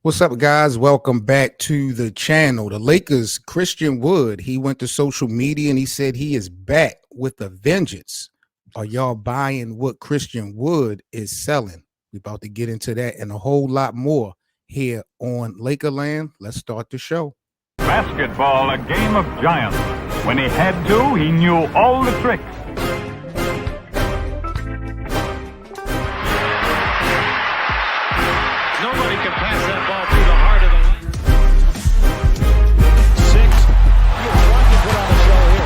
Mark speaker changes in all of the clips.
Speaker 1: What's up, guys? Welcome back to the channel. The Lakers, Christian Wood, he went to social media and he said he is back with a vengeance. Are y'all buying what Christian Wood is selling? We're about to get into that and a whole lot more here on Lakerland. Let's start the show.
Speaker 2: Basketball, a game of giants. When he had to, he knew all the tricks.
Speaker 3: Nobody can pass that ball through the heart of the lane. 6. You're trying to put on a show here.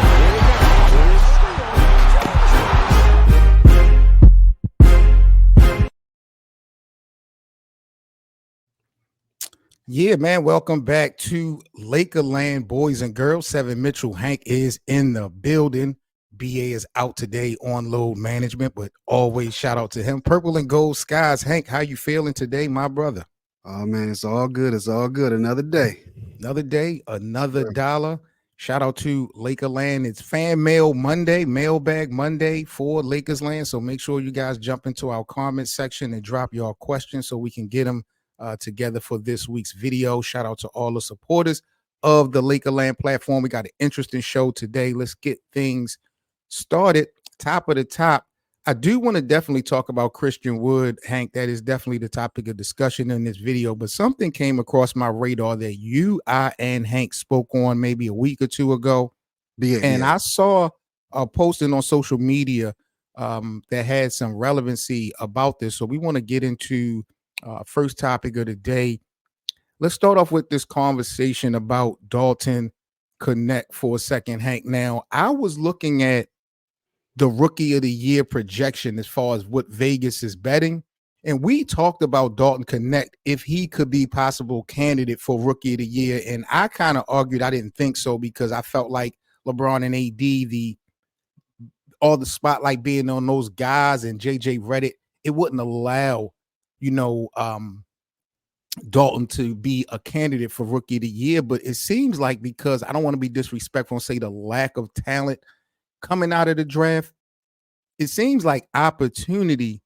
Speaker 1: Yeah, man. Welcome back to Lakerland, boys and girls. Seven Mitchell Hank is in the building. BA is out today on load management, but always shout out to him. Purple and gold skies. Hank, how you feeling today, my brother?
Speaker 4: Oh, man, it's all good. It's all good. Another day.
Speaker 1: Another day, another dollar. Shout out to Lakerland. It's Fan Mail Monday, Mailbag Monday for Lakers Land. So make sure you guys jump into our comment section and drop your questions so we can get them together for this week's video. Shout out to all the supporters of the Lakerland platform. We got an interesting show today. Let's get things started. Top of the top. I do want to definitely talk about Christian Wood, Hank. That is definitely the topic of discussion in this video, but something came across my radar that I and Hank spoke on maybe a week or two ago. I saw a posting on social media that had some relevancy about this. So we want to get into first topic of the day. Let's start off with this conversation about Dalton Knecht for a second, Hank. Now, I was looking at the rookie of the year projection as far as what Vegas is betting. And we talked about Dalton Knecht if he could be possible candidate for rookie of the year. And I kind of argued I didn't think so because I felt like LeBron and AD, all the spotlight being on those guys and JJ Redick, it wouldn't allow, Dalton to be a candidate for rookie of the year. But it seems like, because I don't want to be disrespectful and say the lack of talent coming out of the draft, it seems like opportunity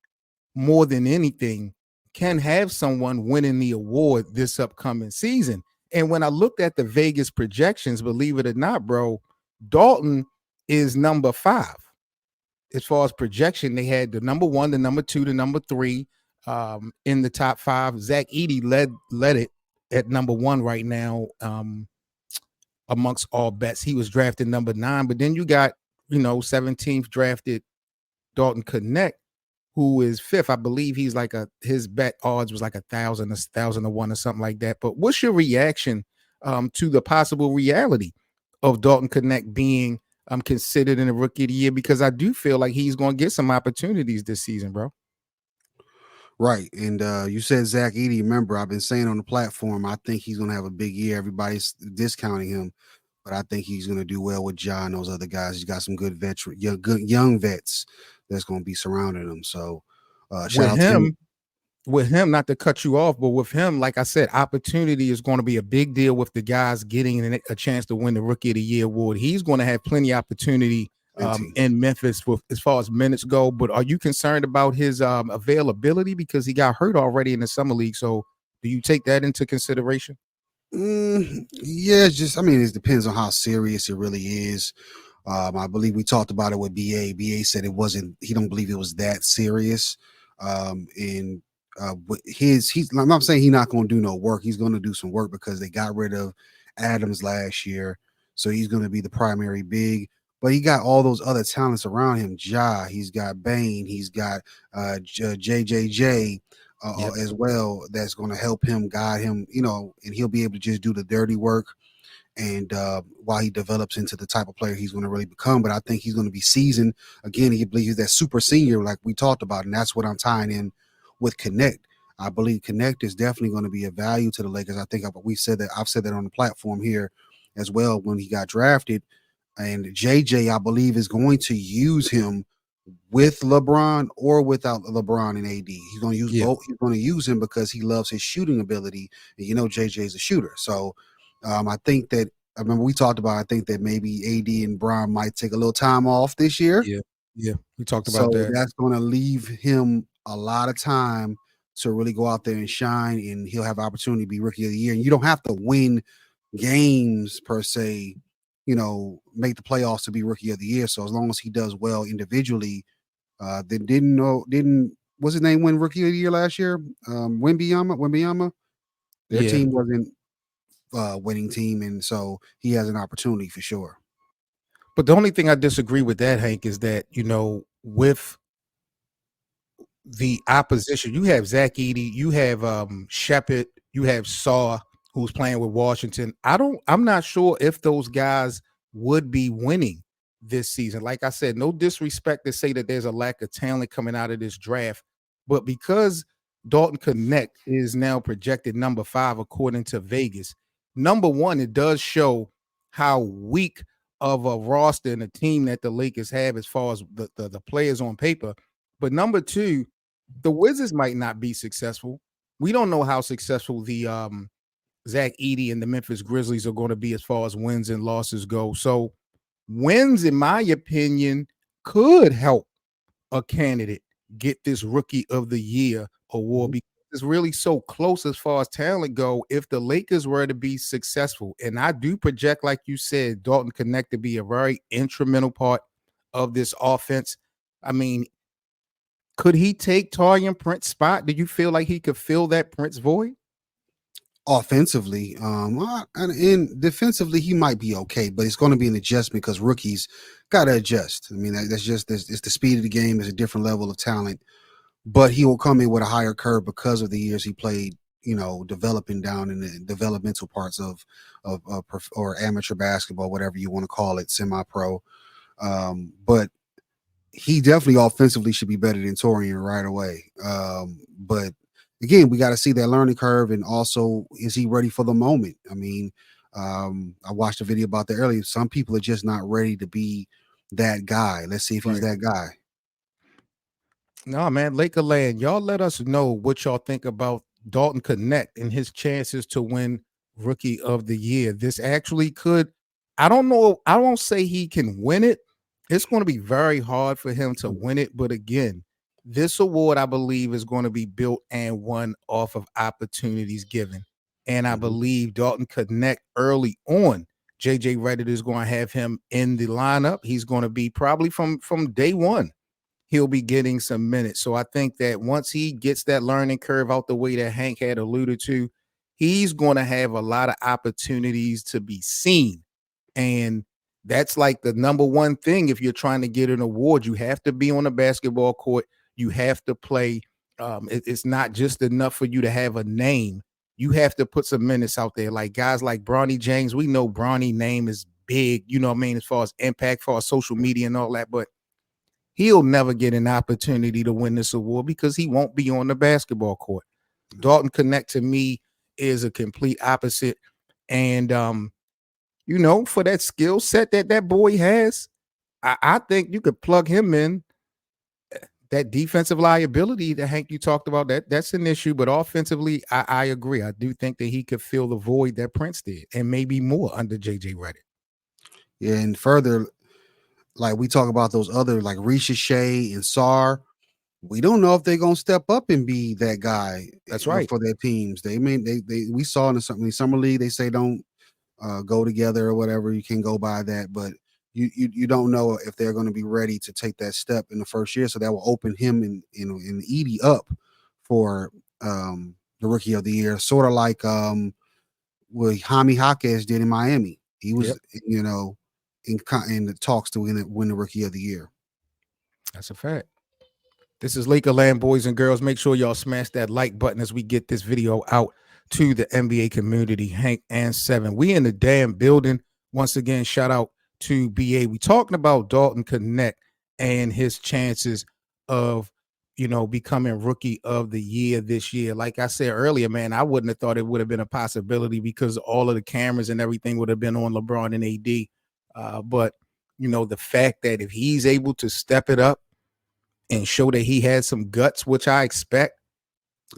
Speaker 1: more than anything can have someone winning the award this upcoming season. And when I looked at the Vegas projections, believe it or not, bro, Dalton is number 5. As far as projection, they had the number 1, the number 2, the number 3 in the top 5. Zach Edey led it at number 1 right now amongst all bets. He was drafted number 9, but then you got 17th drafted Dalton Knecht, who is 5th. I believe he's like his bet odds was like 1,000 or something like that. But what's your reaction to the possible reality of Dalton Knecht being considered in the rookie of the year? Because I do feel like he's going to get some opportunities this season, bro.
Speaker 4: Right. And you said Zach Edey. Remember, I've been saying on the platform, I think he's going to have a big year. Everybody's discounting him, but I think he's going to do well with Ja and those other guys. He's got some good young vets that's going to be surrounding him. So shout out to him.
Speaker 1: With him, not to cut you off, but with him, like I said, opportunity is going to be a big deal with the guys getting a chance to win the Rookie of the Year award. He's going to have plenty of opportunity in Memphis as far as minutes go. But are you concerned about his availability because he got hurt already in the summer league? So do you take that into consideration?
Speaker 4: Yeah, it depends on how serious it really is. I believe we talked about it with BA. BA said he don't believe it was that serious. I'm not saying he's not going to do no work. He's going to do some work because they got rid of Adams last year. So he's going to be the primary big, but he got all those other talents around him. Ja, he's got Bane, he's got JJJ as well. That's going to help him, guide him, and he'll be able to just do the dirty work. And while he develops into the type of player he's going to really become, but I think he's going to be seasoned. Again, he believes that super senior, like we talked about, and that's what I'm tying in with Knecht. I believe Knecht is definitely going to be a value to the Lakers. I think I've said that on the platform here as well when he got drafted. And JJ, I believe, is going to use him with LeBron or without LeBron and AD. He's going to use both. He's going to use him because he loves his shooting ability. And JJ is a shooter. So I think that, I remember we talked about, I think that maybe AD and Bron might take a little time off this year.
Speaker 1: Yeah, we talked about that.
Speaker 4: That's going to leave him a lot of time to really go out there and shine, and he'll have opportunity to be rookie of the year. And you don't have to win games per se, make the playoffs to be rookie of the year. So as long as he does well individually, then didn't what's his name win rookie of the year last year? Wembanyama. Their
Speaker 1: Yeah.
Speaker 4: team wasn't winning team, and so he has an opportunity for sure.
Speaker 1: But the only thing I disagree with that, Hank, is that, with the opposition, you have Zach Edey, you have Shepard, you have Saw, who's playing with Washington. I'm not sure if those guys would be winning this season. Like I said, no disrespect to say that there's a lack of talent coming out of this draft, but because Dalton Knecht is now projected number 5 according to Vegas, number one, it does show how weak of a roster and a team that the Lakers have as far as the players on paper. But number two, the Wizards might not be successful. We don't know how successful the Zach Edey and the Memphis Grizzlies are going to be as far as wins and losses go. So wins, in my opinion, could help a candidate get this Rookie of the Year award because it's really so close as far as talent go. If the Lakers were to be successful, and I do project, like you said, Dalton Knecht to be a very instrumental part of this offense. I mean, could he take Taurean Prince's spot? Do you feel like he could fill that Prince void?
Speaker 4: Offensively, and defensively, he might be okay, but it's going to be an adjustment because rookies got to adjust. I mean, it's the speed of the game. There's a different level of talent, but he will come in with a higher curve because of the years he played, developing down in the developmental parts of or amateur basketball, whatever you want to call it, semi-pro. But he definitely offensively should be better than Taurean right away. But again, we got to see that learning curve, and also, is he ready for the moment? I mean, I watched a video about that earlier. Some people are just not ready to be that guy. Let's see if he's that guy.
Speaker 1: No, man, Lakerland, y'all let us know what y'all think about Dalton Knecht and his chances to win Rookie of the Year. This actually could, I don't know, I won't say he can win it. It's going to be very hard for him to win it. But again, this award, I believe, is going to be built and won off of opportunities given. And I believe Dalton Knecht early on, JJ Redick is going to have him in the lineup. He's going to be probably from day one. He'll be getting some minutes. So I think that once he gets that learning curve out the way that Hank had alluded to, he's going to have a lot of opportunities to be seen. And that's like the number one thing. If you're trying to get an award, you have to be on a basketball court. You have to play. It's not just enough for you to have a name. You have to put some minutes out there. Like guys like Bronny James, we know Bronny name is big, you know what I mean, as far as impact, for social media and all that, but he'll never get an opportunity to win this award because he won't be on the basketball court. Dalton Knecht, to me, is a complete opposite. And, for that skill set that boy has, I think you could plug him in. That defensive liability that Hank, you talked about, that's an issue. But offensively, I agree. I do think that he could fill the void that Prince did, and maybe more under JJ Redick.
Speaker 4: Yeah, and further, like we talk about those other like Ricochet and Sar, we don't know if they're gonna step up and be that guy.
Speaker 1: That's right.
Speaker 4: For their teams. We saw in the summer league, they say don't go together or whatever. You can go by that, but you don't know if they're going to be ready to take that step in the first year. So that will open him and Edey up for the Rookie of the Year, sort of like what Jaime Jaquez did in Miami. He was in the talks to win the Rookie of the Year.
Speaker 1: That's a fact. This is Lakerland, boys and girls. Make sure y'all smash that like button as we get this video out to the NBA community. Hank and Seven, we in the damn building. Once again, shout out to BA. We talking about Dalton Knecht and his chances of, becoming Rookie of the Year this year. Like I said earlier, man, I wouldn't have thought it would have been a possibility because all of the cameras and everything would have been on LeBron and AD. But, the fact that if he's able to step it up and show that he has some guts, which I expect,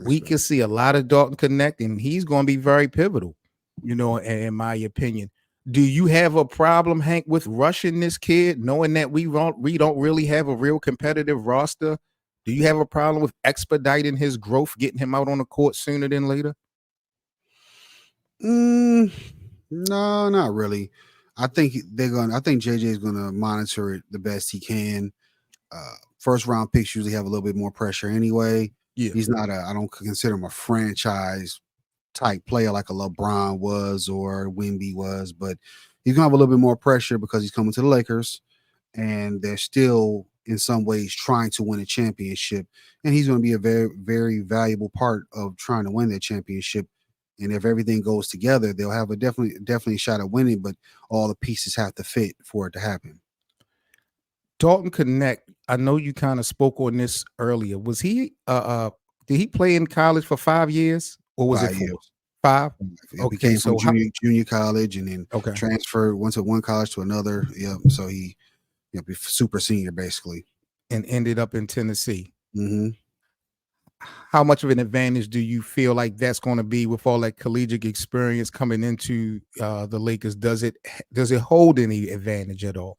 Speaker 1: we can see a lot of Dalton Knecht, and he's going to be very pivotal, in my opinion. Do you have a problem, Hank, with rushing this kid, knowing that we don't really have a real competitive roster Do you have a problem with expediting his growth, getting him out on the court sooner than later?
Speaker 4: No, not really. I think JJ is gonna monitor it the best he can. First round picks usually have a little bit more pressure anyway.
Speaker 1: Yeah.
Speaker 4: He's not I don't consider him a franchise type player like a LeBron was or Wemby was, but he's gonna have a little bit more pressure because he's coming to the Lakers and they're still in some ways trying to win a championship. And he's going to be a very, very valuable part of trying to win that championship. And if everything goes together, they'll have a definitely shot at winning, but all the pieces have to fit for it to happen.
Speaker 1: Dalton Knecht, I know you kind of spoke on this earlier. Was he did he play in college for 5 years or was
Speaker 4: 5
Speaker 1: it 4?
Speaker 4: years.
Speaker 1: 5?
Speaker 4: He
Speaker 1: Okay,
Speaker 4: came
Speaker 1: so
Speaker 4: from junior college and then
Speaker 1: okay.
Speaker 4: transferred went to one college to another. Yep. So he super senior basically.
Speaker 1: And ended up in Tennessee.
Speaker 4: Mm-hmm.
Speaker 1: How much of an advantage do you feel like that's going to be with all that collegiate experience coming into the Lakers? Does it hold any advantage at all?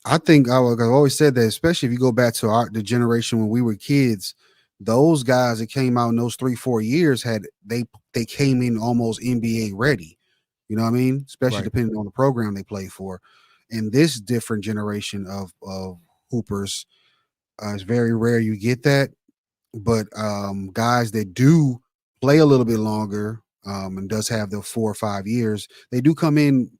Speaker 4: I think I've always said that, especially if you go back to the generation when we were kids, those guys that came out in those 3-4 years they came in almost NBA ready. You know what I mean? Especially
Speaker 1: Right.
Speaker 4: depending on the program they play for. And this different generation of hoopers, it's very rare you get that. But guys that do play a little bit longer and does have the 4 or 5 years, they do come in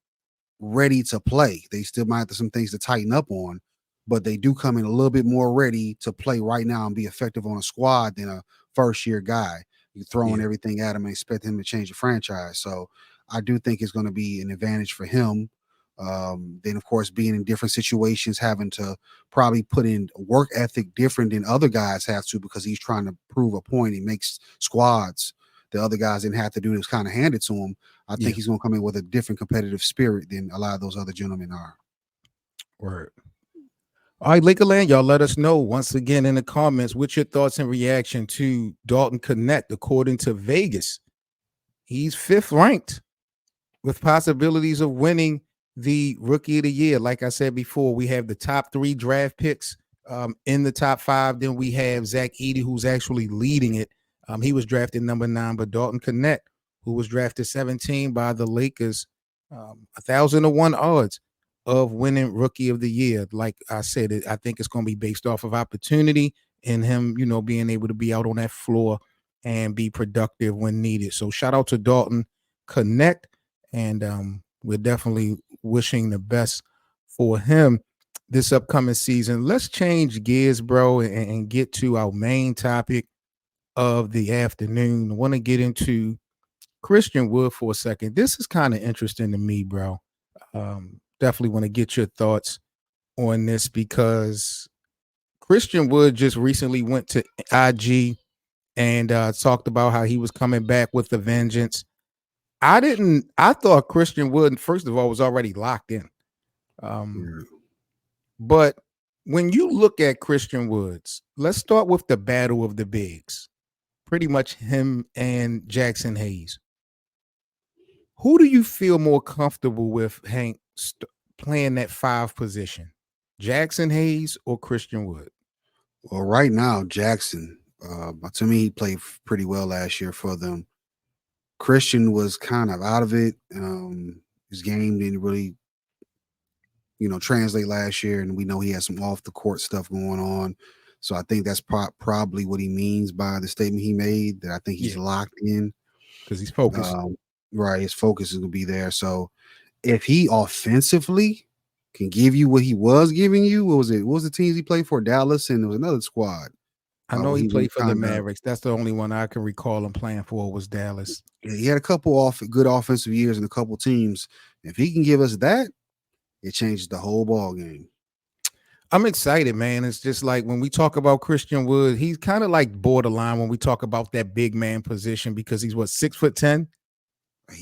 Speaker 4: ready to play. They still might have some things to tighten up on, but they do come in a little bit more ready to play right now and be effective on a squad than a first year guy. You're throwing everything at him and expect him to change the franchise. So I do think it's going to be an advantage for him. Then of course being in different situations, having to probably put in work ethic different than other guys have to because he's trying to prove a point. He makes squads the other guys didn't have to do. It was kind of handed to him. I think he's going to come in with a different competitive spirit than a lot of those other gentlemen are.
Speaker 1: Word. All right, Lakerland, y'all let us know once again in the comments what's your thoughts and reaction to Dalton Knecht. According to Vegas, he's 5th ranked with possibilities of winning the Rookie of the Year. Like I said before, we have the top 3 draft picks in the top 5. Then we have Zach Edey, who's actually leading it. He was drafted number 9, but Dalton Knecht, who was drafted 17 by the Lakers, 1,001 odds of winning Rookie of the Year. Like I said, I think it's going to be based off of opportunity and him, being able to be out on that floor and be productive when needed. So shout out to Dalton Knecht, and we're definitely wishing the best for him this upcoming season. Let's change gears, bro, and get to our main topic of the afternoon. I want to get into Christian Wood for a second. This is kind of interesting to me, bro. Definitely want to get your thoughts on this because Christian Wood just recently went to IG and talked about how he was coming back with a vengeance. I thought Christian Wood, first of all, was already locked in. But when you look at Christian Woods, let's start with the battle of the bigs. Pretty much him and Jaxson Hayes. Who do you feel more comfortable with, Hank, playing that 5 position? Jaxson Hayes or Christian Wood?
Speaker 4: Well, right now, Jaxson, to me, he played pretty well last year for them. Christian was kind of out of it. His game didn't really, translate last year, and we know he had some off the court stuff going on. So I think that's probably what he means by the statement he made, that I think he's locked in.
Speaker 1: Because he's focused.
Speaker 4: Right, his focus is going to be there. So if he offensively can give you what he was giving you, what was the teams he played for? Dallas, and there was another squad.
Speaker 1: I know he played for the Mavericks. That's the only one I can recall him playing for was Dallas.
Speaker 4: He had a couple good offensive years and a couple teams. If he can give us that, it changes the whole ball game.
Speaker 1: I'm excited, man. It's just like when we talk about Christian Wood, he's kind of like borderline when we talk about that big man position because he's 6'10".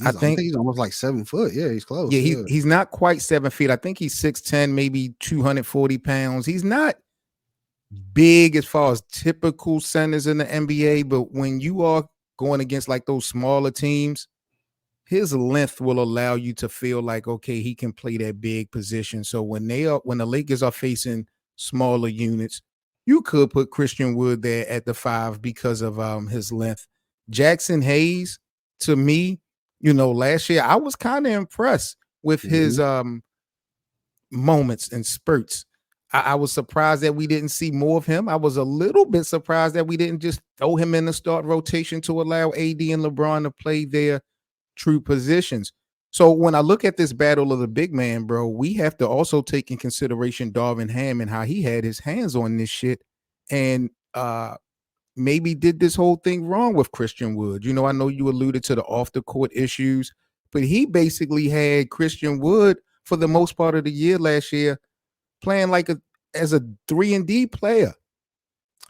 Speaker 4: I think he's almost like 7 foot. Yeah, he's close.
Speaker 1: Yeah, he's not quite 7 feet. I think he's 6'10", maybe 240 pounds. He's not big as far as typical centers in the NBA, but when you are going against like those smaller teams, his length will allow you to feel like, okay, he can play that big position. So when the Lakers are facing smaller units, you could put Christian Wood there at the 5 because of his length. Jaxson Hayes, to me, last year I was kind of impressed with his moments and spurts. I was surprised that we didn't see more of him. I was a little bit surprised that we didn't just throw him in the start rotation to allow AD and LeBron to play their true positions. So when I look at this battle of the big man, bro, we have to also take in consideration Darvin Ham and how he had his hands on this shit and maybe did this whole thing wrong with Christian Wood. I know you alluded to the off the court issues, but he basically had Christian Wood for the most part of the year last year playing as a 3-and-D player.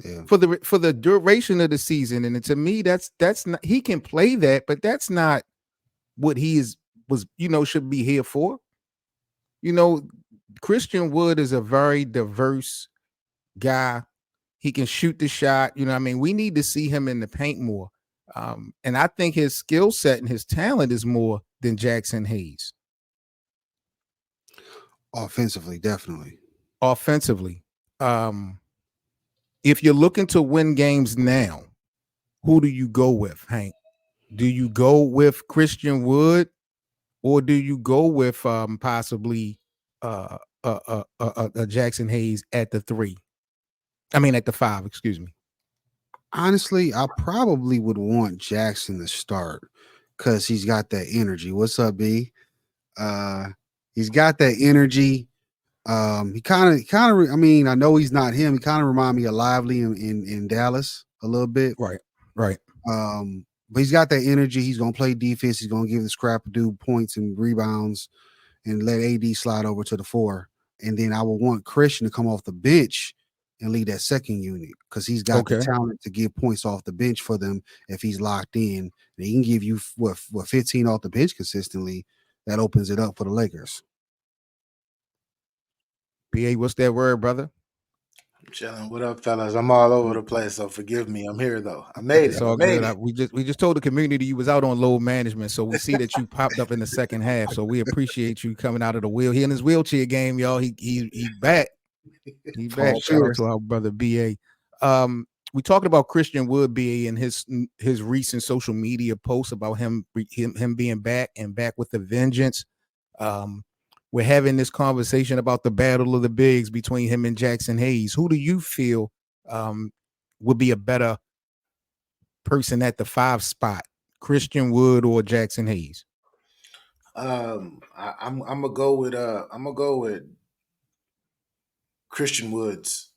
Speaker 4: Yeah.
Speaker 1: For the duration of the season. And to me, that's not, he can play that, but that's not what should be here for. Christian Wood is a very diverse guy. He can shoot the shot. We need to see him in the paint more. And I think his skill set and his talent is more than Jaxson Hayes.
Speaker 4: Offensively, definitely.
Speaker 1: Offensively. If you're looking to win games now, who do you go with, Hank? Do you go with Christian Wood, or do you go with possibly a Jaxson Hayes at the 3? At the 5, excuse me.
Speaker 4: Honestly, I probably would want Jaxson to start because he's got that energy. What's up, B? He's got that energy. He kind of. I know he's not him. He kind of remind me of Lively in Dallas a little bit.
Speaker 1: Right.
Speaker 4: But he's got that energy. He's gonna play defense. He's gonna give the scrap dude points and rebounds, and let AD slide over to the 4. And then I would want Christian to come off the bench and lead that second unit because he's got the talent to give points off the bench for them if he's locked in. And he can give you what 15 off the bench consistently. That opens it up for the Lakers.
Speaker 1: BA, what's that word, brother?
Speaker 5: I'm chilling. What up, fellas? I'm all over the place, so forgive me. I'm here though. I made it.
Speaker 1: It's all good. We just told the community you was out on load management, so we see that you popped up in the second half. So we appreciate you coming out of the wheel. He in his wheelchair game, y'all. He back. He back. Shout out to our brother BA. We talked about Christian Wood, BA, and his recent social media posts about him being back and back with a vengeance. We're having this conversation about the battle of the bigs between him and Jaxson Hayes. Who do you feel would be a better person at the 5 spot, Christian Wood or Jaxson Hayes?
Speaker 5: I'm gonna go with Christian Woods,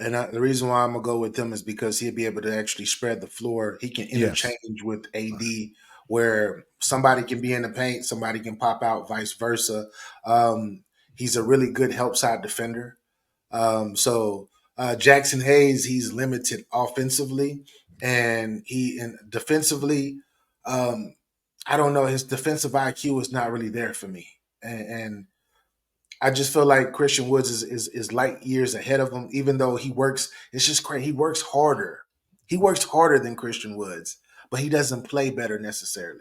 Speaker 5: and the reason why I'm gonna go with him is because he'll be able to actually spread the floor. He can interchange with AD, where somebody can be in the paint, somebody can pop out, vice versa. He's a really good help side defender. Jaxson Hayes, he's limited offensively, and defensively. I don't know. His defensive IQ is not really there for me, and I just feel like Christian Woods is light years ahead of him. Even though he works, it's just crazy. He works harder. He works harder than Christian Woods, but he doesn't play better necessarily.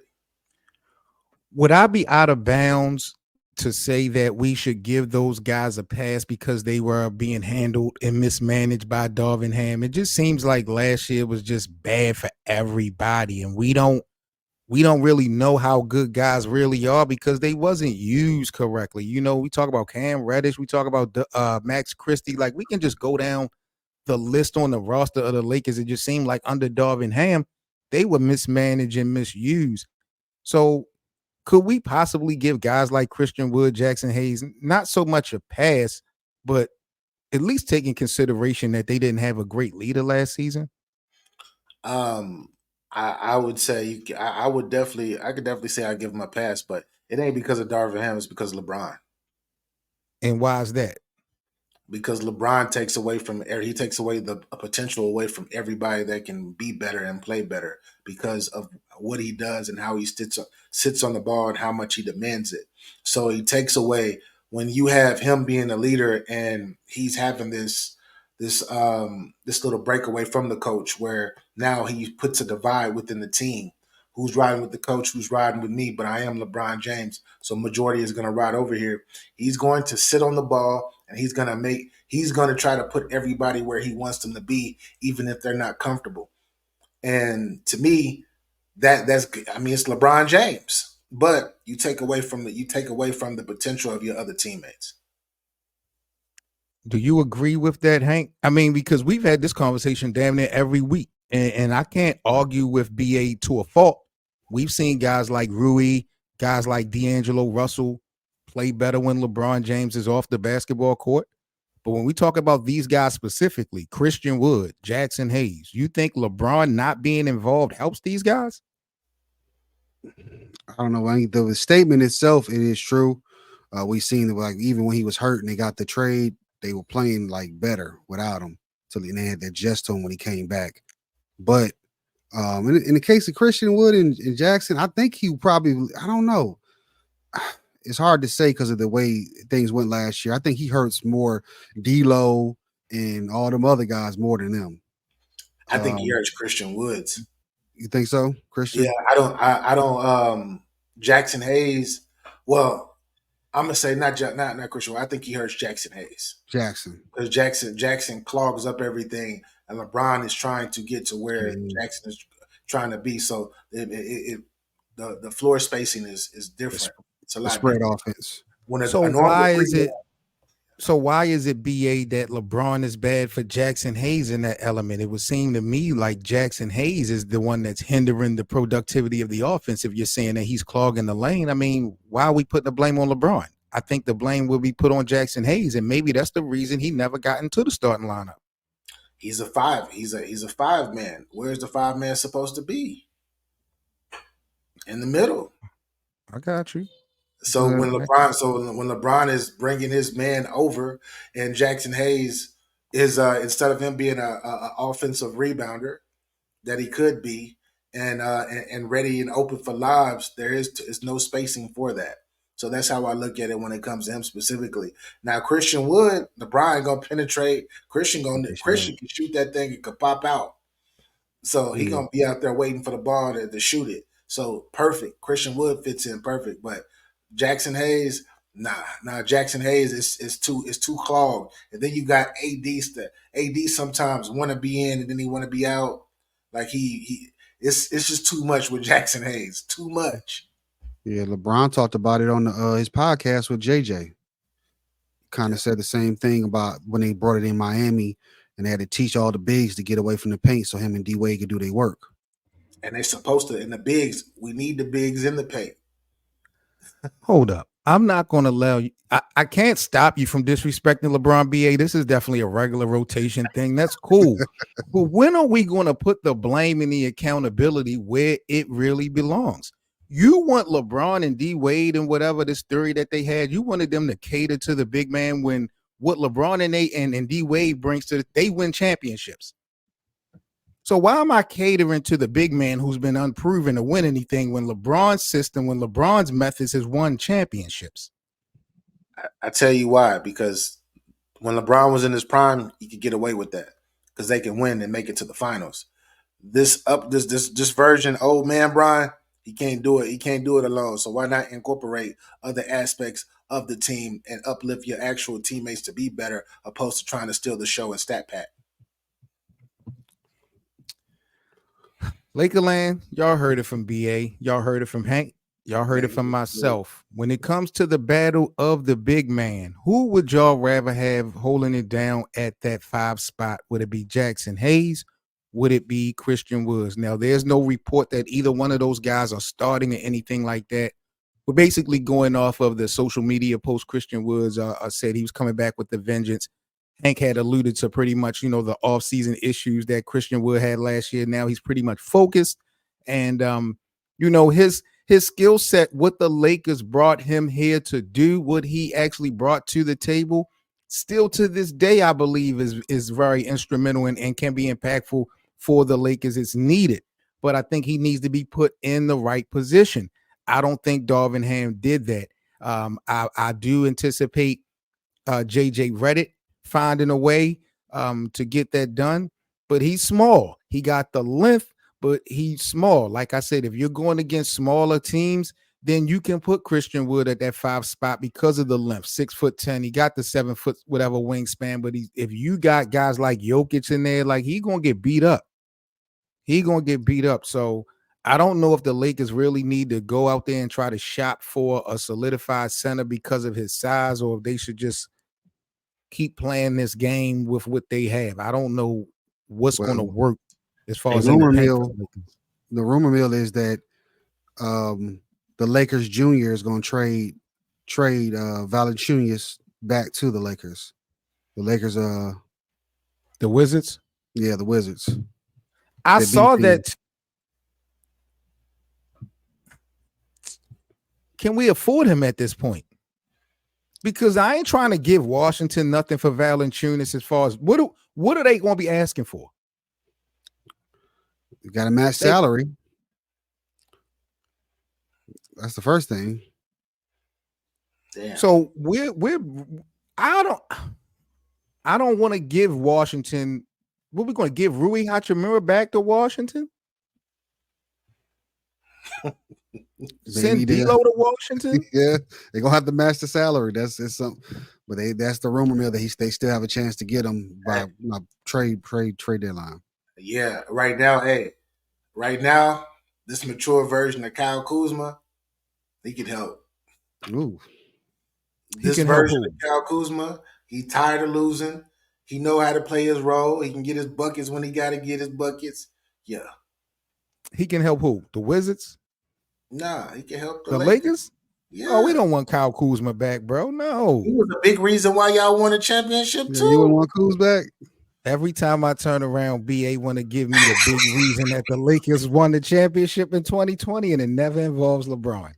Speaker 1: Would I be out of bounds to say that we should give those guys a pass because they were being handled and mismanaged by Darvin Ham? It just seems like last year was just bad for everybody, and we don't really know how good guys really are because they wasn't used correctly. We talk about Cam Reddish, we talk about Max Christie. Like, we can just go down the list on the roster of the Lakers. It just seemed like under Darvin Ham, they were mismanaged and misused. So could we possibly give guys like Christian Wood, Jaxson Hayes, not so much a pass, but at least take in consideration that they didn't have a great leader last season?
Speaker 5: I would say I could definitely say I give him a pass, but it ain't because of Darvin Ham. It's because of LeBron.
Speaker 1: And why is that?
Speaker 5: Because LeBron takes away the potential away from everybody that can be better and play better because of what he does and how he sits on the ball and how much he demands it. So he takes away when you have him being a leader and he's having this little breakaway from the coach where now he puts a divide within the team. who's riding with the coach, who's riding with me, but I am LeBron James. So majority is going to ride over here. He's going to sit on the ball and he's going to try to put everybody where he wants them to be, even if they're not comfortable. And to me, it's LeBron James, but you take away from the potential of your other teammates.
Speaker 1: Do you agree with that, Hank? I mean, because we've had this conversation damn near every week, and I can't argue with BA to a fault. We've seen guys like Rui, guys like D'Angelo Russell play better when LeBron James is off the basketball court. But when we talk about these guys specifically, Christian Wood, Jaxson Hayes, you think LeBron not being involved helps these guys?
Speaker 4: I don't know. I think the statement itself, it is true. We've seen that, like, even when he was hurt and they got the trade, they were playing like better without him. So they had that jest to him when he came back. But in the case of Christian Wood and Jaxson, I think he probably, I don't know. It's hard to say because of the way things went last year. I think he hurts more D'Lo and all them other guys more than them.
Speaker 5: I think he hurts Christian Woods.
Speaker 4: You think so, Christian?
Speaker 5: Yeah, I don't. Jaxson Hayes. Well, I'm gonna say not Christian. I think he hurts Jaxson Hayes.
Speaker 4: Jaxson,
Speaker 5: because Jaxson clogs up everything, and LeBron is trying to get to where Jaxson is trying to be. So the floor spacing is different. It's a lot
Speaker 4: spread
Speaker 5: different.
Speaker 4: Offense.
Speaker 1: So why is it BA that LeBron is bad for Jaxson Hayes in that element? It would seem to me like Jaxson Hayes is the one that's hindering the productivity of the offense. If you're saying that he's clogging the lane, I mean, why are we putting the blame on LeBron? I think the blame will be put on Jaxson Hayes, and maybe that's the reason he never got into the starting lineup.
Speaker 5: He's a five. He's a 5-man. Where's the 5-man supposed to be? In the middle.
Speaker 1: I got you.
Speaker 5: So when LeBron is bringing his man over, and Jaxson Hayes is instead of him being a offensive rebounder that he could be, and ready and open for lobs, there is no spacing for that. So that's how I look at it when it comes to him specifically. Now Christian Wood, LeBron gonna penetrate. Christian can shoot that thing. It could pop out. So he gonna be out there waiting for the ball to shoot it. So perfect. Christian Wood fits in perfect, but Jaxson Hayes, Jaxson Hayes is too clogged. And then you got AD sometimes want to be in and then he want to be out. Like it's just too much with Jaxson Hayes. Too much.
Speaker 4: Yeah, LeBron talked about it on his podcast with JJ. Kind of said the same thing about when they brought it in Miami and they had to teach all the bigs to get away from the paint so him and D-Wade could do their work.
Speaker 5: And they're supposed to, in the bigs, we need the bigs in the paint.
Speaker 1: Hold up. I'm not going to allow you. I can't stop you from disrespecting LeBron, BA. This is definitely a regular rotation thing. That's cool. But when are we going to put the blame and the accountability where it really belongs? You want LeBron and D-Wade and whatever this theory that they had, you wanted them to cater to the big man when what LeBron and D-Wade brings to they win championships. So why am I catering to the big man who's been unproven to win anything when LeBron's system, when LeBron's methods has won championships?
Speaker 5: I tell you why, because when LeBron was in his prime, he could get away with that because they can win and make it to the finals. This version, old man Brian, he can't do it. He can't do it alone. So why not incorporate other aspects of the team and uplift your actual teammates to be better, opposed to trying to steal the show and stat pat?
Speaker 1: Lakerland, y'all heard it from BA. Y'all heard it from Hank. Y'all heard it from myself. When it comes to the battle of the big man, who would y'all rather have holding it down at that 5 spot? Would it be Jaxson Hayes? Would it be Christian Woods? Now, there's no report that either one of those guys are starting or anything like that. We're basically going off of the social media post. Christian Woods said he was coming back with the vengeance. Hank had alluded to pretty much, the offseason issues that Christian Wood had last year. Now he's pretty much focused. And, his skill set, what the Lakers brought him here to do, what he actually brought to the table, still to this day, I believe is very instrumental and can be impactful for the Lakers. It's needed. But I think he needs to be put in the right position. I don't think Darvin Ham did that. I do anticipate JJ Redick finding a way to get that done, but he's small. He got the length, but he's small. Like I said, if you're going against smaller teams, then you can put Christian Wood at that 5 spot because of the length, 6'10". He got the 7 foot whatever wingspan, but if you got guys like Jokic in there, like he gonna get beat up. He gonna get beat up. So I don't know if the Lakers really need to go out there and try to shop for a solidified center because of his size, or if they should just keep playing this game with what they have. I don't know what's going to work as far as
Speaker 4: the rumor mill is that the Lakers Jr. is going to trade Valanciunas back to the Lakers. The Lakers,
Speaker 1: the Wizards.
Speaker 4: Yeah, the Wizards.
Speaker 1: I saw that. Can we afford him at this point? Because I ain't trying to give Washington nothing for Valanciunas as far as what are they going to be asking for?
Speaker 4: You got to match salary. That's the first thing.
Speaker 5: Damn.
Speaker 1: So I don't want to give Washington. What we going to give Rui Hachimura back to Washington? Send D'Lo to Washington?
Speaker 4: Yeah, they're gonna have to match the salary. That's something, but that's the rumor mill that they still have a chance to get him by trade deadline.
Speaker 5: Yeah, right now, this mature version of Kyle Kuzma, he can help.
Speaker 4: Ooh,
Speaker 5: this version of Kyle Kuzma, he tired of losing. He know how to play his role. He can get his buckets when he got to get his buckets. Yeah,
Speaker 1: he can help who? The Wizards?
Speaker 5: Nah, he can help
Speaker 1: the Lakers.
Speaker 5: Yeah.
Speaker 1: Oh, we don't want Kyle Kuzma back, bro. No.
Speaker 5: He was a big reason why y'all won a championship too.
Speaker 4: You want Kuz back?
Speaker 1: Every time I turn around, BA want to give me the big reason that the Lakers won the championship in 2020, and it never involves LeBron.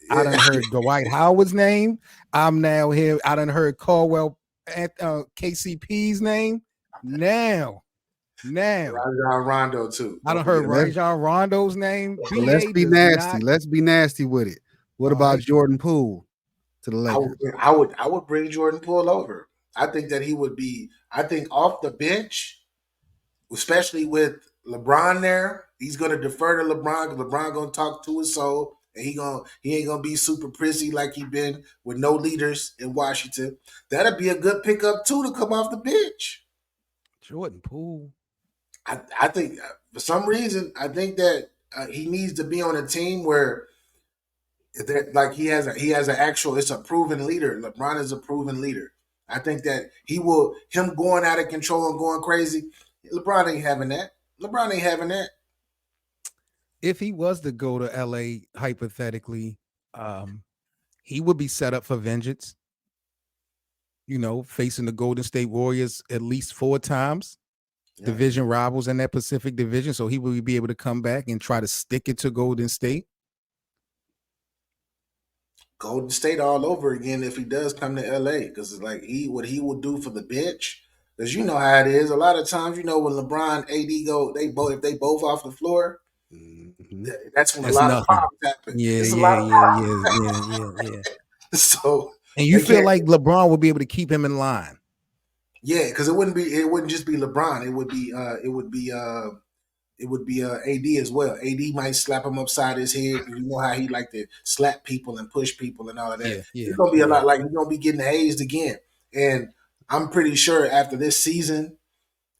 Speaker 1: Yeah. I done heard Dwight Howard's name. I'm now here. I done heard Caldwell at KCP's name. Now.
Speaker 5: Rajon Rondo too.
Speaker 1: I done heard Rajon Rondo's name.
Speaker 4: Let's be nasty. Let's be nasty with it. What about Jordan Poole to the Lakers?
Speaker 5: I would bring Jordan Poole over. I think that he would be. I think off the bench, especially with LeBron there, he's going to defer to LeBron because LeBron going to talk to his soul, and he ain't going to be super prissy like he been with no leaders in Washington. That'd be a good pickup too to come off the bench.
Speaker 1: Jordan Poole.
Speaker 5: I think for some reason, I think that he needs to be on a team where like he has an actual, it's a proven leader. LeBron is a proven leader. I think that him going out of control and going crazy, LeBron ain't having that.
Speaker 1: If he was to go to LA, hypothetically, he would be set up for vengeance. Facing the Golden State Warriors at least 4 times. Division rivals in that Pacific Division, so he will be able to come back and try to stick it to Golden State.
Speaker 5: Golden State all over again if he does come to LA, because it's like what he will do for the bench. Because you know how it is. A lot of times, when LeBron, AD go, if they both off the floor, that's when a lot of problems happen.
Speaker 1: Yeah.
Speaker 5: So,
Speaker 1: and you feel like LeBron will be able to keep him in line.
Speaker 5: Yeah, because it wouldn't just be LeBron. It would be AD as well. AD might slap him upside his head. You know how he like to slap people and push people and all of that. It's gonna be a lot like he's gonna be getting hazed again. And I'm pretty sure after this season,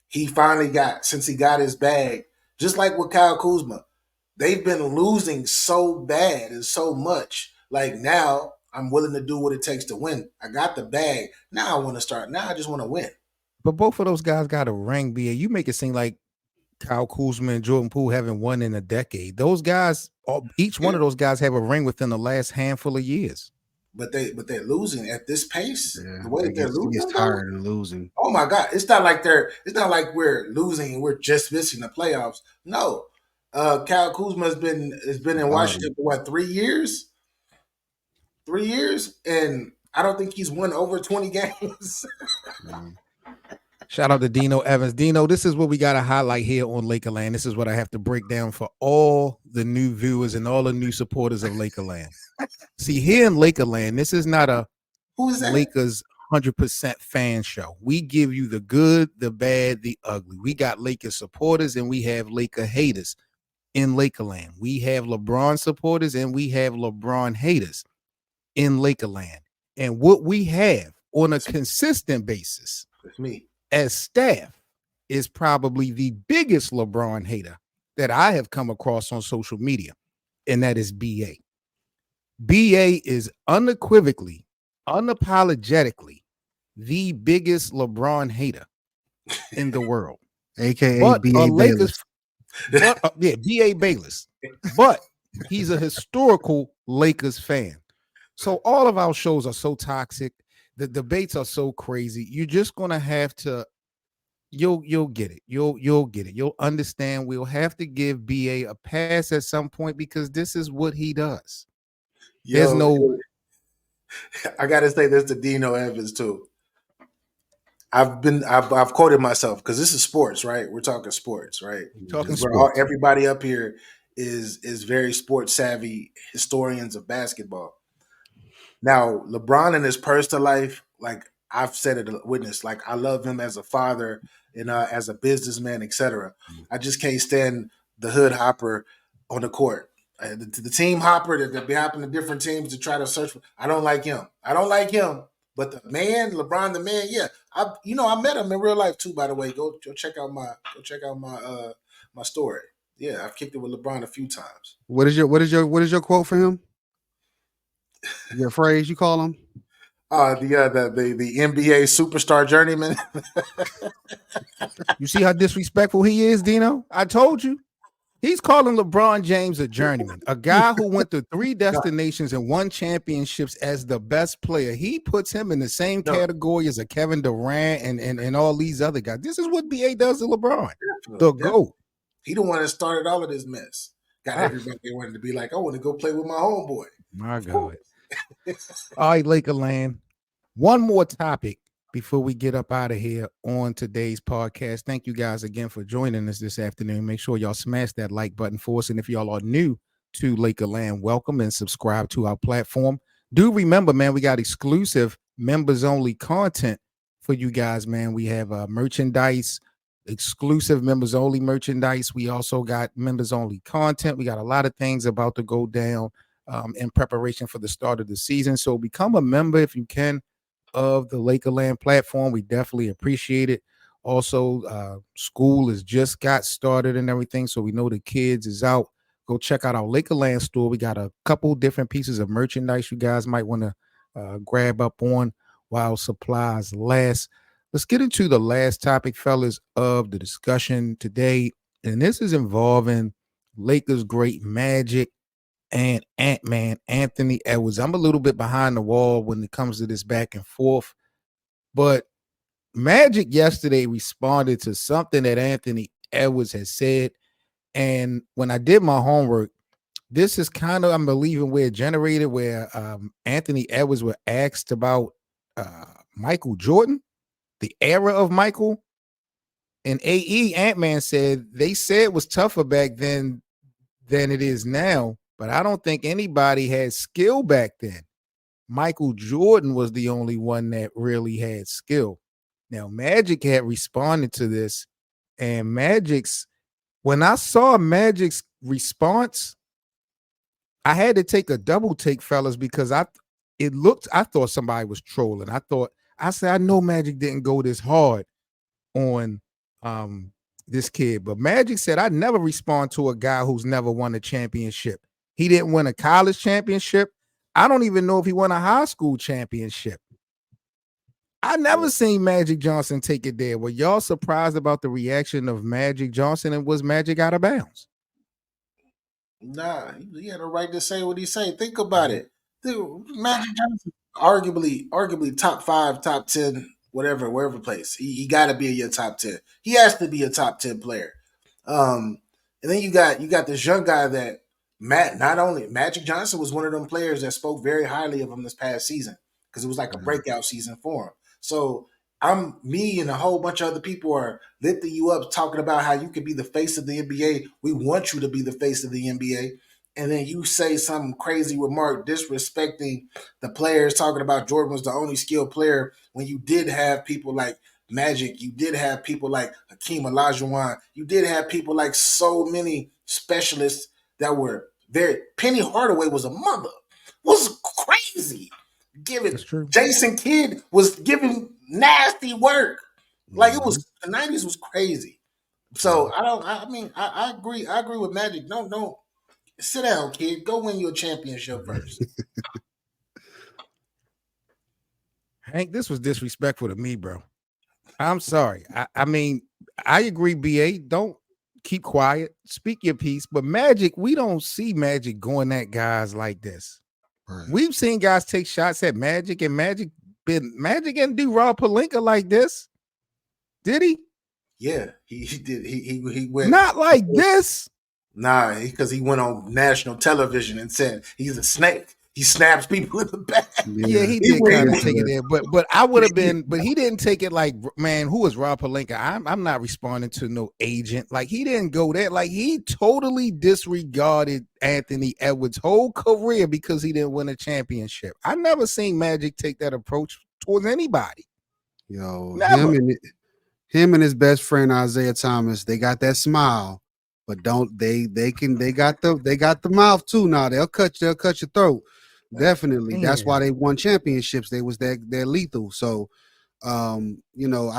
Speaker 5: he finally since he got his bag, just like with Kyle Kuzma, they've been losing so bad and so much. Like now, I'm willing to do what it takes to win. I got the bag. Now I want to start. Now I just want to win.
Speaker 1: But both of those guys got a ring, BA. You make it seem like Kyle Kuzma and Jordan Poole haven't won in a decade. Those guys, each one of those guys have a ring within the last handful of years.
Speaker 5: But they're losing at this pace.
Speaker 4: Yeah,
Speaker 5: the way that they're losing,
Speaker 4: gets tired of losing.
Speaker 5: Oh my God! It's not like we're losing and we're just missing the playoffs. No, Kyle Kuzma has been in Washington for what, 3 years? 3 years, and I don't think he's won over 20 games.
Speaker 1: Shout out to Dino Evans. Dino, this is what we got to highlight here on Lakerland. This is what I have to break down for all the new viewers and all the new supporters of Lakerland. See, here in Lakerland, this is not a Lakers 100% fan show. We give you the good, the bad, the ugly. We got Lakers supporters and we have Laker haters. in Lakerland. We have LeBron supporters and we have LeBron haters in Lakerland. And what we have on a consistent basis
Speaker 5: It's me.
Speaker 1: as staff is probably the biggest LeBron hater that I have come across on social media, and that is BA. BA is unequivocally, unapologetically the biggest LeBron hater in the world.
Speaker 4: AKA
Speaker 1: But
Speaker 4: BA Bayless.
Speaker 1: Yeah, BA Bayless. But he's a historical Lakers fan. So all of our shows are so toxic. The debates are so crazy. You're just gonna have to. You'll get it. You'll get it. You'll understand. We'll have to give BA a pass at some point because this is what he does. There's no.
Speaker 5: I gotta say this to Dino Evans too. I've quoted myself because this is sports, right? We're talking sports, right?
Speaker 1: Talking
Speaker 5: sports. Everybody up here is very sports savvy historians of basketball. Now, LeBron in his personal life, like I've said it, witness, like I love him as a father and as a businessman, etc. I just can't stand the hood hopper on the court. The team hopper that be hopping to different teams to try to search for. I don't like him. But the man, LeBron, the man, yeah. I met him in real life too. By the way, go check out my my story. Yeah, I've kicked it with LeBron a few times.
Speaker 4: What is your quote for him? Your phrase you call him?
Speaker 5: The NBA superstar journeyman.
Speaker 1: You see how disrespectful he is, Dino? I told you. He's calling LeBron James a journeyman, a guy who went to 3 destinations and won championships as the best player. He puts him in the same category as a Kevin Durant and all these other guys. This is what BA does to LeBron. The GOAT.
Speaker 5: He the one that started all of this mess. Got everybody wanted to be like, I want to go play with my homeboy.
Speaker 1: My God. All right, Lakerland. One more topic before we get up out of here on today's podcast. Thank you guys again for joining us this afternoon. Make sure y'all smash that like button for us. And if y'all are new to Lakerland, welcome and subscribe to our platform. Do remember, man, we got exclusive members only content for you guys, man. We have merchandise, exclusive members only merchandise. We also got members only content. We got a lot of things about to go down in preparation for the start of the season. So become a member if you can of the Lakerland platform. We definitely appreciate it. Also, school has just got started and everything, so we know the kids is out. Go check out our Lakerland store. We got a couple different pieces of merchandise you guys might want to grab up on while supplies last. Let's get into the last topic, fellas, of the discussion today, and this is involving Lakers great Magic and Ant-Man Anthony Edwards. I'm a little bit behind the wall when it comes to this back and forth, but Magic yesterday responded to something that Anthony Edwards has said. And when I did my homework, this is kind of, I'm believing, where it generated, where Anthony Edwards were asked about Michael Jordan, the era of Michael. And Ant-Man said they said it was tougher back then than it is now. But I don't think anybody had skill back then. Michael Jordan was the only one that really had skill. Now, Magic had responded to this, and when I saw Magic's response, I had to take a double take, fellas, because I thought somebody was trolling. I said, I know Magic didn't go this hard on this kid, but Magic said, I never respond to a guy who's never won a championship. He didn't win a college championship. I don't even know if he won a high school championship. I never seen Magic Johnson take it there. Were y'all surprised about the reaction of Magic Johnson, and was Magic out of bounds?
Speaker 5: Nah, he had a right to say what he say. Think about it. Dude, Magic Johnson, arguably top 5, top 10, wherever place. He got to be in your top 10. He has to be a top 10 player. And then you got this young guy that Magic Johnson was one of them players that spoke very highly of him this past season because it was like a breakout season for him. So me and a whole bunch of other people are lifting you up, talking about how you can be the face of the NBA. We want you to be the face of the NBA. And then you say some crazy remark disrespecting the players, talking about Jordan was the only skilled player when you did have people like Magic, you did have people like Hakeem Olajuwon. You did have people like so many specialists that were very. Penny Hardaway was a mother. Was crazy.
Speaker 1: That's true.
Speaker 5: Jason Kidd was giving nasty work. Like it was the 90s was crazy. So I agree. I agree with Magic. No, sit down, kid. Go win your championship first.
Speaker 1: Hank, this was disrespectful to me, bro. I'm sorry. I mean, I agree, BA. Don't keep quiet. Speak your piece. But Magic, we don't see Magic going at guys like this. Right. We've seen guys take shots at Magic, and Magic didn't do Rob Pelinka like this. Did he?
Speaker 5: Yeah, he did. He went
Speaker 1: not like this.
Speaker 5: Nah, because he went on national television and said he's a snake. He snaps people in the back.
Speaker 1: Yeah, he did kind of take it there, but I would have been, but he didn't take it like, man, who is Rob Pelinka? I'm not responding to no agent. Like he didn't go there. Like he totally disregarded Anthony Edwards' whole career because he didn't win a championship. I never seen Magic take that approach towards anybody.
Speaker 4: Yo, him and his best friend Isaiah Thomas, they got that smile, but they got the mouth too. Now they'll cut your throat. Definitely. Man. That's why they won championships. They was they're lethal. So I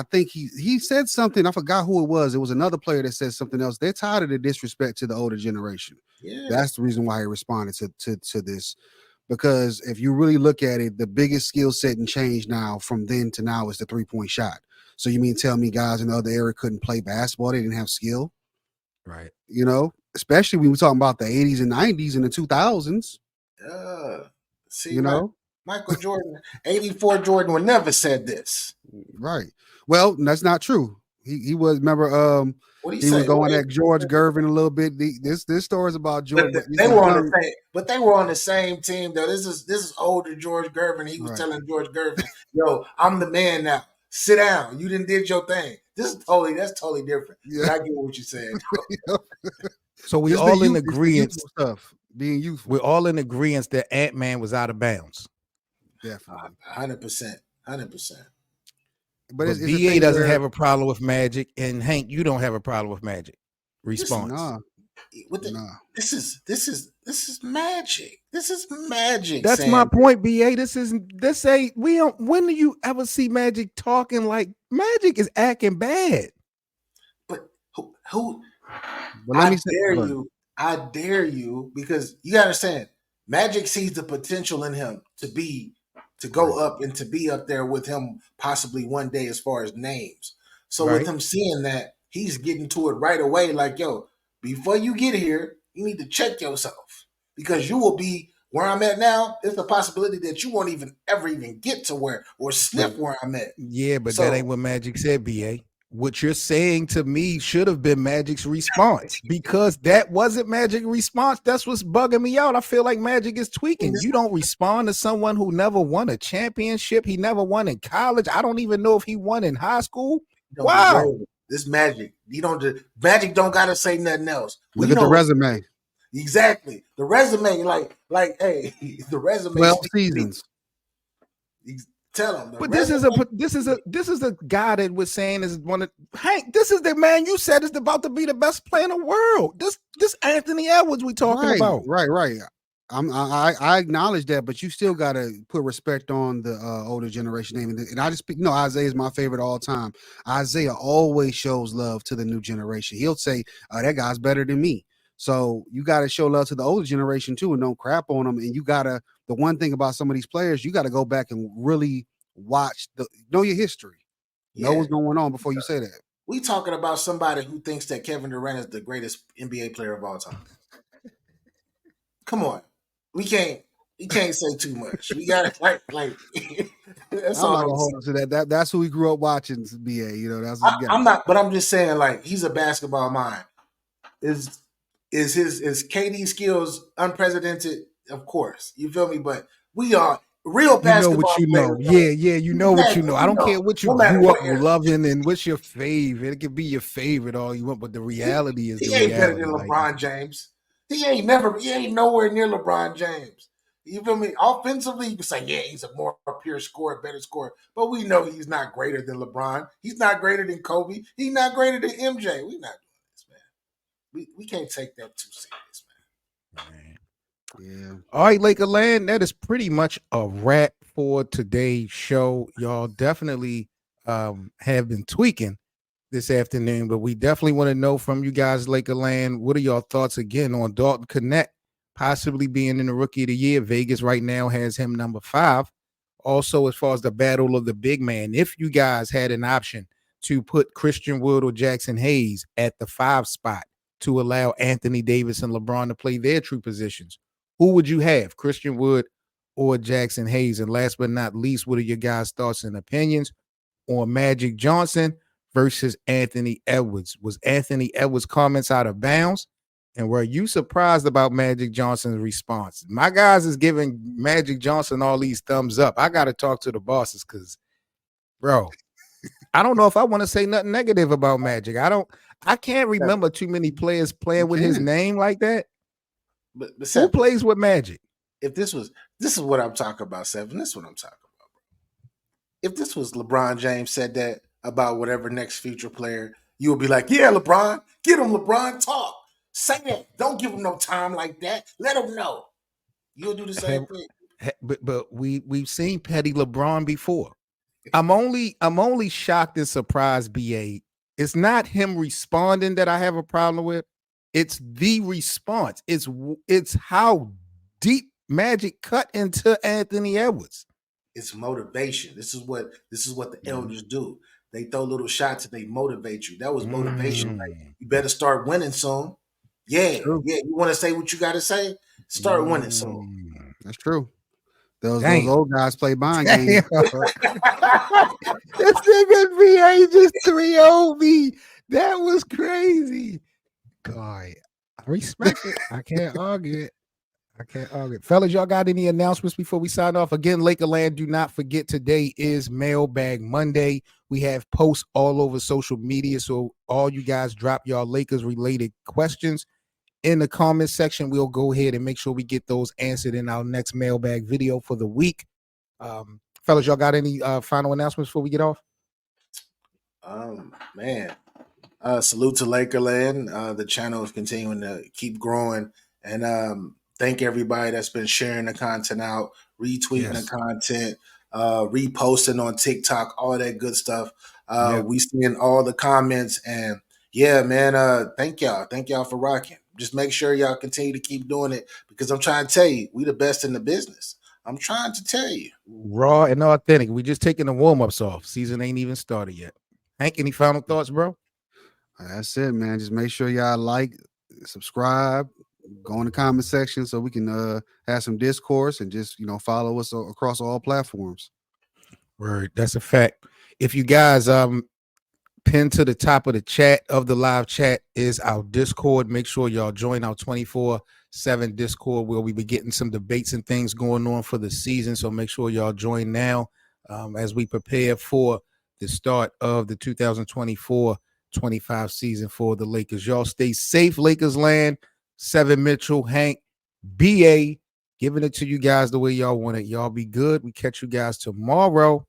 Speaker 4: think he said something. I forgot who it was. It was another player that said something else. They're tired of the disrespect to the older generation. Yeah. That's the reason why he responded to this. Because if you really look at it, the biggest skill set and change now from then to now is the 3-point shot. So you mean tell me guys in the other era couldn't play basketball? They didn't have skill.
Speaker 1: Right.
Speaker 4: Especially when we're talking about the 80s and 90s and the 2000s.
Speaker 5: See, Michael Jordan, 84 Jordan would never said this.
Speaker 4: Right. Well, that's not true. He was, remember, he was going at George Gervin a little bit. This story is about George.
Speaker 5: But they were on the same team though. This is older George Gervin. He was telling George Gervin, "Yo, I'm the man now. Sit down. You didn't did your thing." That's totally different. Yeah. But I get what you said.
Speaker 1: So we all in agreement. Being youthful. We're all in agreement that Ant-Man was out of bounds.
Speaker 4: Definitely.
Speaker 5: 100%.
Speaker 1: But BA doesn't have a problem with Magic, and Hank, you don't have a problem with Magic. Response.
Speaker 5: This is Magic. This is Magic.
Speaker 1: That's my point, BA. When do you ever see Magic talking like Magic is acting bad?
Speaker 5: But who I dare you, because you gotta understand, Magic sees the potential in him to go up and to be up there with him possibly one day as far as names. So with him seeing that, he's getting to it right away. Like, yo, before you get here, you need to check yourself because you will be where I'm at now. There's a possibility that you won't ever get to where or sniff where I'm at.
Speaker 1: Yeah, but that ain't what Magic said, BA. What you're saying to me should have been Magic's response because that wasn't Magic's response. That's what's bugging me out. I feel like Magic is tweaking. You don't respond to someone who never won a championship. He never won in college. I don't even know if he won in high school. Wow.
Speaker 5: This Magic. Magic don't gotta say nothing else.
Speaker 4: Look at the resume.
Speaker 5: Exactly. The resume, hey, the resume.
Speaker 4: 12 seasons.
Speaker 5: Tell him.
Speaker 1: But this is a guy that was saying is one of Hank. This is the man you said is about to be the best player in the world. This Anthony Edwards we talking about.
Speaker 4: Right. I acknowledge that, but you still got to put respect on the older generation name. And I just speak. Isaiah is my favorite all time. Isaiah always shows love to the new generation. He'll say, "That guy's better than me." So you got to show love to the older generation too, and don't crap on them. And you gotta. The one thing about some of these players, you got to go back and really know your history, know what's going on before you say that.
Speaker 5: We talking about somebody who thinks that Kevin Durant is the greatest NBA player of all time. Come on, we can't say too much. We got to like. That's all I'm gonna
Speaker 4: hold to that. That's who we grew up watching. BA, that's.
Speaker 5: I'm not, but I'm just saying, like, he's a basketball mind. Is KD's skills unprecedented? Of course, you feel me. But we are real basketball.
Speaker 1: You know what you know. Yeah, you know what you know. I don't care what you grew up loving and what's your favorite. It could be your favorite all you want, but the reality is
Speaker 5: he ain't better than LeBron James. He ain't nowhere near LeBron James. You feel me? Offensively, you can say, yeah, he's a more pure scorer, better scorer. But we know he's not greater than LeBron. He's not greater than Kobe. He's not greater than MJ. We're not doing this, man. We can't take that too serious, man.
Speaker 4: Yeah.
Speaker 1: All right, Laker Land, that is pretty much a wrap for today's show. Y'all definitely have been tweaking this afternoon, but we definitely want to know from you guys, Laker Land, what are your thoughts again on Dalton Knecht possibly being in the Rookie of the Year? Vegas right now has him number 5. Also, as far as the battle of the big man, if you guys had an option to put Christian Wood or Jaxson Hayes at the 5 spot to allow Anthony Davis and LeBron to play their true positions, who would you have, Christian Wood or Jaxson Hayes? And last but not least, what are your guys' thoughts and opinions on Magic Johnson versus Anthony Edwards? Was Anthony Edwards' comments out of bounds? And were you surprised about Magic Johnson's response? My guys is giving Magic Johnson all these thumbs up. I got to talk to the bosses because, bro, I don't know if I want to say nothing negative about Magic. I can't remember too many players playing with his name like that.
Speaker 5: But
Speaker 1: who plays with Magic?
Speaker 5: If this is what I'm talking about, Seven. This is what I'm talking about, bro. If this was LeBron James said that about whatever next future player, you would be like, yeah, LeBron, get him, LeBron, talk. Say that. Don't give him no time like that. Let him know. You'll do the same thing.
Speaker 1: But we've seen petty LeBron before. I'm only shocked and surprised, BA. It's not him responding that I have a problem with. It's the response. It's how deep Magic cut into Anthony Edwards.
Speaker 5: It's motivation. This is what the elders do. They throw little shots and they motivate you. That was motivation. Like, you better start winning soon. Yeah,
Speaker 4: True.
Speaker 5: yeah. You want to say what you got to say? Start winning soon.
Speaker 4: That's true. Those old guys play mind games.
Speaker 1: This nigga BA just 3-0 me. That was crazy. God, I respect it. I can't argue it. Fellas, y'all got any announcements before we sign off? Again, Lakerland, do not forget today is Mailbag Monday. We have posts all over social media, so all you guys drop y'all Lakers-related questions in the comment section. We'll go ahead and make sure we get those answered in our next Mailbag video for the week. Fellas, y'all got any final announcements before we get off?
Speaker 5: Man. Salute to Lakerland. The channel is continuing to keep growing. And thank everybody that's been sharing the content out, retweeting the content, reposting on TikTok, all that good stuff. We seeing all the comments. And yeah, man, thank y'all. Thank y'all for rocking. Just make sure y'all continue to keep doing it because I'm trying to tell you, we the best in the business. I'm trying to tell you.
Speaker 1: Raw and authentic. We just taking the warm-ups off. Season ain't even started yet. Hank, any final thoughts, bro?
Speaker 4: That's it, man. Just make sure y'all like, subscribe, go in the comment section so we can have some discourse and just, follow us across all platforms.
Speaker 1: Word. That's a fact. If you guys pinned to the top of the chat of the live chat is our Discord. Make sure y'all join our 24/7 Discord where we be getting some debates and things going on for the season. So make sure y'all join now as we prepare for the start of the 2024-25 season for the Lakers. Y'all stay safe, Lakers land. 7 Mitchell, Hank, BA, giving it to you guys the way y'all want it. Y'all be good. We catch you guys tomorrow.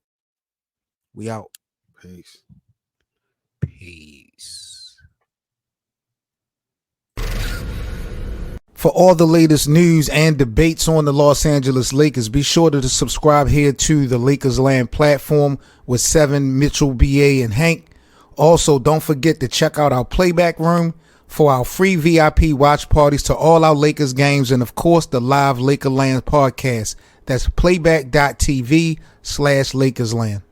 Speaker 1: We out.
Speaker 4: Peace.
Speaker 1: Peace. For all the latest news and debates on the Los Angeles Lakers, be sure to subscribe here to the Lakers Land platform with 7 Mitchell, BA, and Hank. Also, don't forget to check out our playback room for our free VIP watch parties to all our Lakers games and, of course, the live Lakerland podcast. That's playback.tv/LakersLand.